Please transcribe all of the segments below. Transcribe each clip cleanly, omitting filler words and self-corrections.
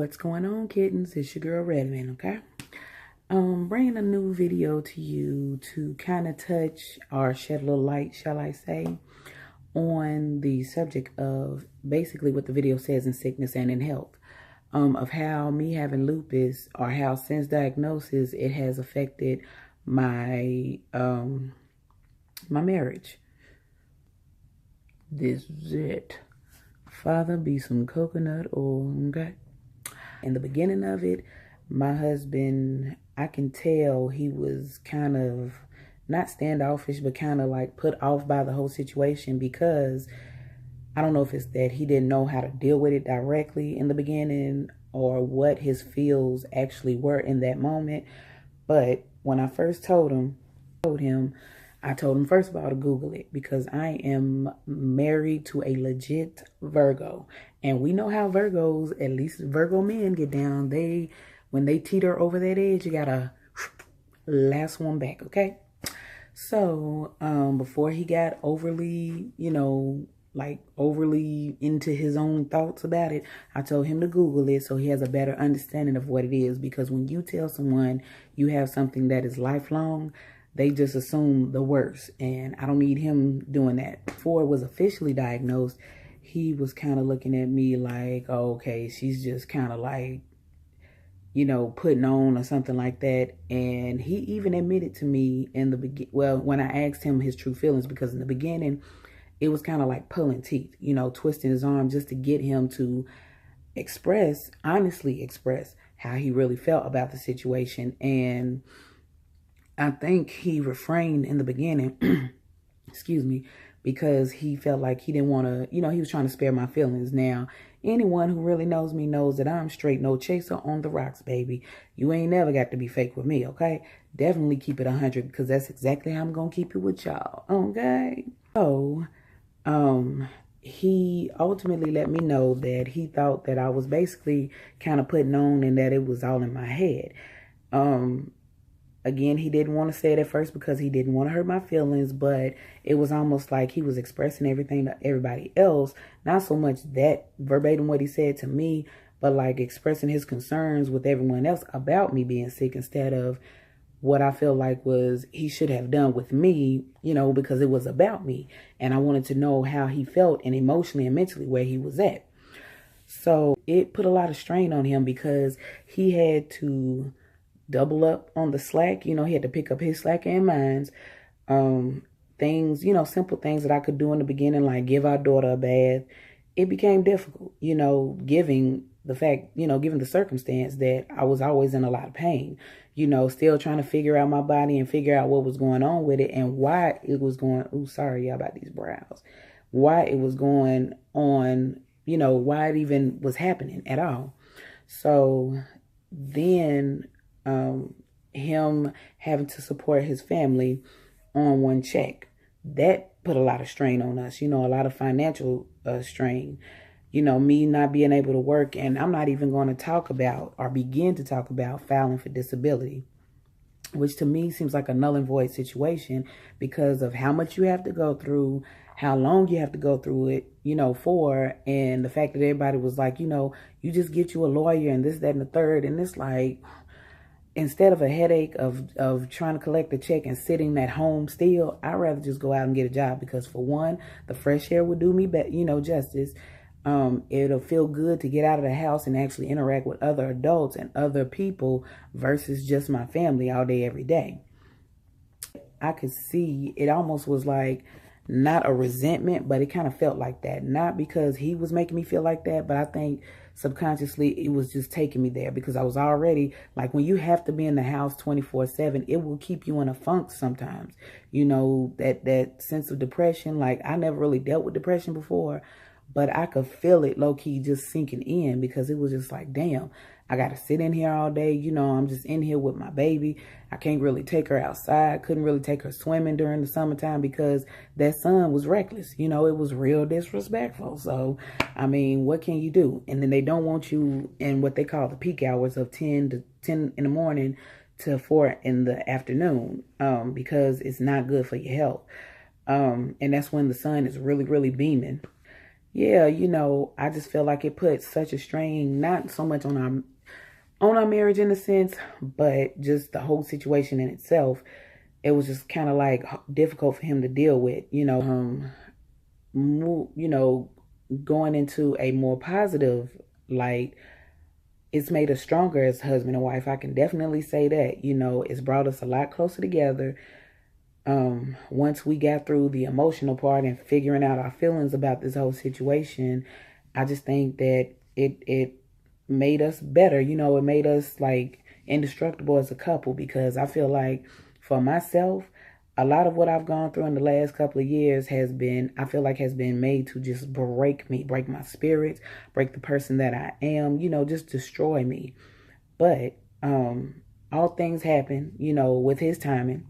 What's going on, kittens? It's your girl Redavyn, okay? Bringing a new video to you to kind of touch or shed a little light, shall I say, on the subject of basically what the video says in sickness and in health, of how me having lupus, or how since diagnosis it has affected my my marriage. This is it. Father, be some coconut oil, okay? In the beginning of it, my husband, I can tell he was kind of not standoffish, but kind of like put off by the whole situation, because I don't know if it's that he didn't know how to deal with it directly in the beginning or what his feels actually were in that moment. But when I first told him I told him first of all to Google it, because I am married to a legit Virgo. And we know how Virgos, at least Virgo men, get down. When they teeter over that edge, you gotta last one back, okay? So, before he got overly, overly into his own thoughts about it, I told him to Google it so he has a better understanding of what it is. Because when you tell someone you have something that is lifelong, they just assume the worst. And I don't need him doing that. Before it was officially diagnosed, he was kind of looking at me like, oh, okay, she's just kind of like, putting on or something like that. And he even admitted to me in the beginning, well, when I asked him his true feelings, because in the beginning, it was kind of like pulling teeth, twisting his arm just to get him to honestly express how he really felt about the situation. And I think he refrained in the beginning, excuse me, because he felt like he didn't want to, he was trying to spare my feelings. Now, anyone who really knows me knows that I'm straight, no chaser on the rocks, baby. You ain't never got to be fake with me, okay? Definitely keep it 100, because that's exactly how I'm going to keep it with y'all, okay? So, he ultimately let me know that he thought that I was basically kind of putting on and that it was all in my head. Again, he didn't want to say it at first because he didn't want to hurt my feelings, but it was almost like he was expressing everything to everybody else. Not so much that verbatim what he said to me, but like expressing his concerns with everyone else about me being sick, instead of what I feel like was he should have done with me, because it was about me. And I wanted to know how he felt, and emotionally and mentally where he was at. So it put a lot of strain on him, because he had to double up on the slack. He had to pick up his slack and mine's. Things, simple things that I could do in the beginning, like give our daughter a bath. It became difficult, given the circumstance that I was always in a lot of pain, still trying to figure out my body and figure out what was going on with it and why it was going, oh, sorry y'all about these brows, why it was going on, why it even was happening at all. So then, him having to support his family on one check, that put a lot of strain on us, a lot of financial strain, me not being able to work. And I'm not even going to talk about or begin to talk about filing for disability, which to me seems like a null and void situation, because of how much you have to go through, how long you have to go through it, for, and the fact that everybody was like, you just get you a lawyer and this, that, and the third. And it's like, instead of a headache of trying to collect a check and sitting at home still, I'd rather just go out and get a job, because for one, the fresh air would do me justice. It'll feel good to get out of the house and actually interact with other adults and other people versus just my family all day, every day. I could see it almost was like not a resentment, but it kind of felt like that. Not because he was making me feel like that, but I think subconsciously it was just taking me there, because I was already, like, when you have to be in the house 24/7, it will keep you in a funk sometimes. That sense of depression. Like, I never really dealt with depression before, but I could feel it low-key just sinking in, because it was just like, damn, I got to sit in here all day. I'm just in here with my baby. I can't really take her outside. Couldn't really take her swimming during the summertime because that sun was reckless. It was real disrespectful. So, I mean, what can you do? And then they don't want you in what they call the peak hours of 10 in the morning to 4 in the afternoon, because it's not good for your health. And that's when the sun is really, really beaming. yeah, you know, I just feel like it put such a strain, not so much on our marriage in a sense, but just the whole situation in itself. It was just kind of like difficult for him to deal with, you know, going into a more positive light. It's made us stronger as husband and wife. I can definitely say that. You know, it's brought us a lot closer together. Once we got through the emotional part and figuring out our feelings about this whole situation, I just think that it made us better. You know, it made us like indestructible as a couple, because I feel like for myself, a lot of what I've gone through in the last couple of years I feel like has been made to just break me, break my spirit, break the person that I am, you know, just destroy me. But all things happen, you know, with his timing,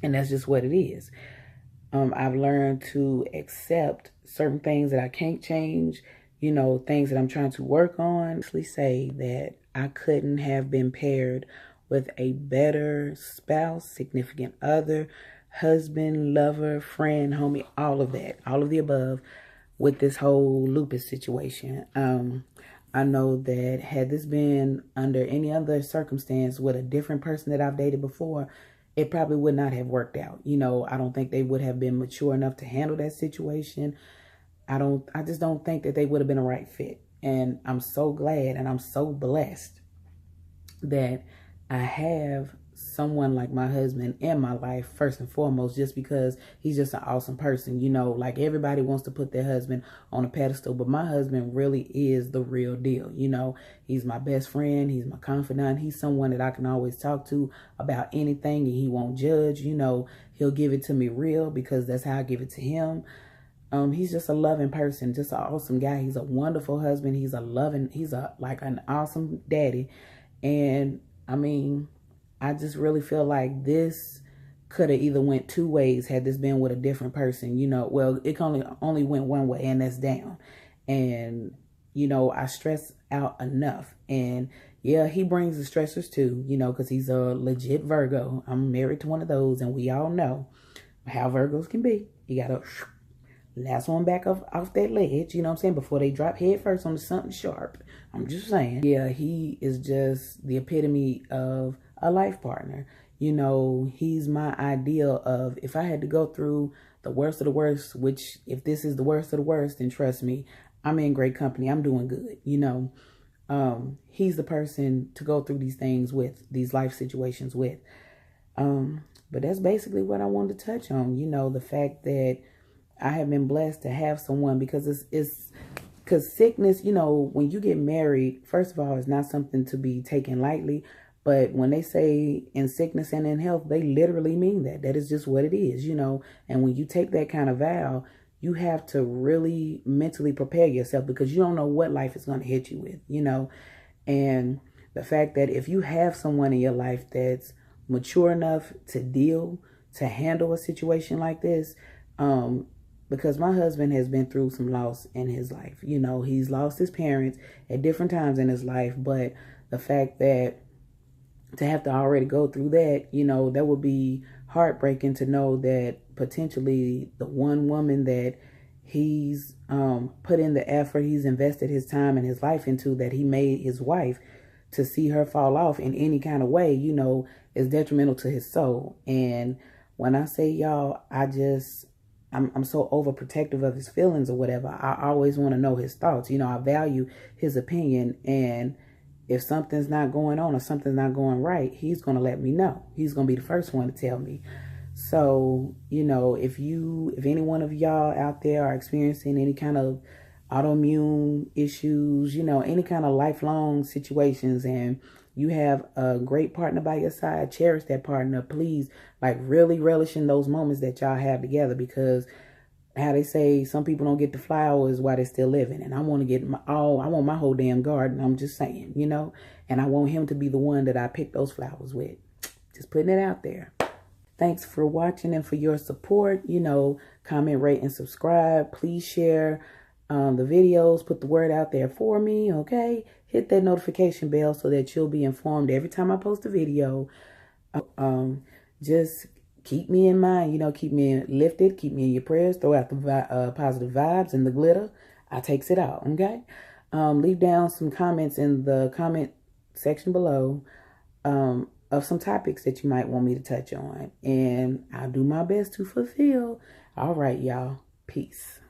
and that's just what it is. I've learned to accept certain things that I can't change, you know, things that I'm trying to work on. Honestly say that I couldn't have been paired with a better spouse, significant other, husband, lover, friend, homie, all of that, all of the above, with this whole lupus situation. I know that had this been under any other circumstance with a different person that I've dated before, it probably would not have worked out. You know, I don't think they would have been mature enough to handle that situation. I just don't think that they would have been a right fit. And I'm so glad and I'm so blessed that I have someone like my husband in my life, first and foremost, just because he's just an awesome person. You know, like everybody wants to put their husband on a pedestal, but my husband really is the real deal. You know, he's my best friend. He's my confidant. He's someone that I can always talk to about anything, and he won't judge. You know, he'll give it to me real, because that's how I give it to him. He's just a loving person, just an awesome guy. He's a wonderful husband. He's like an awesome daddy. And I mean, I just really feel like this could have either went two ways had this been with a different person. You know, well, it only went one way, and that's down. And, you know, I stress out enough. And yeah, he brings the stressors too, you know, because he's a legit Virgo. I'm married to one of those, and we all know how Virgos can be. You got to last one back off that ledge, you know what I'm saying, before they drop head first onto something sharp. I'm just saying. Yeah, he is just the epitome of a life partner. You know, he's my ideal of, if I had to go through the worst of the worst, which if this is the worst of the worst, then trust me, I'm in great company. I'm doing good, you know. He's the person to go through these things with, these life situations with. But that's basically what I wanted to touch on. You know, the fact that I have been blessed to have someone, because because sickness, you know, when you get married, first of all, it's not something to be taken lightly. But when they say in sickness and in health, they literally mean that. That is just what it is, you know. And when you take that kind of vow, you have to really mentally prepare yourself, because you don't know what life is going to hit you with, you know. And the fact that if you have someone in your life that's mature enough to handle a situation like this, because my husband has been through some loss in his life. You know, he's lost his parents at different times in his life. But the fact that to have to already go through that, you know, that would be heartbreaking to know that potentially the one woman that he's put in the effort, he's invested his time and his life into, that he made his wife, to see her fall off in any kind of way, you know, is detrimental to his soul. And when I say y'all, I'm so overprotective of his feelings or whatever. I always want to know his thoughts. You know, I value his opinion. And if something's not going on or something's not going right, he's going to let me know. He's going to be the first one to tell me. So, you know, if any one of y'all out there are experiencing any kind of autoimmune issues, you know, any kind of lifelong situations, and you have a great partner by your side, cherish that partner. Please, like, really relish in those moments that y'all have together, because how they say, some people don't get the flowers while they're still living. And I want to get I want my whole damn garden. I'm just saying, you know, and I want him to be the one that I pick those flowers with. Just putting it out there. Thanks for watching and for your support. You know, comment, rate, and subscribe. Please share the videos. Put the word out there for me, okay? Hit that notification bell so that you'll be informed every time I post a video. Just keep me in mind, you know, keep me lifted, keep me in your prayers. Throw out the positive vibes and the glitter. I takes it out, okay? Leave down some comments in the comment section below of some topics that you might want me to touch on. And I'll do my best to fulfill. All right, y'all. Peace.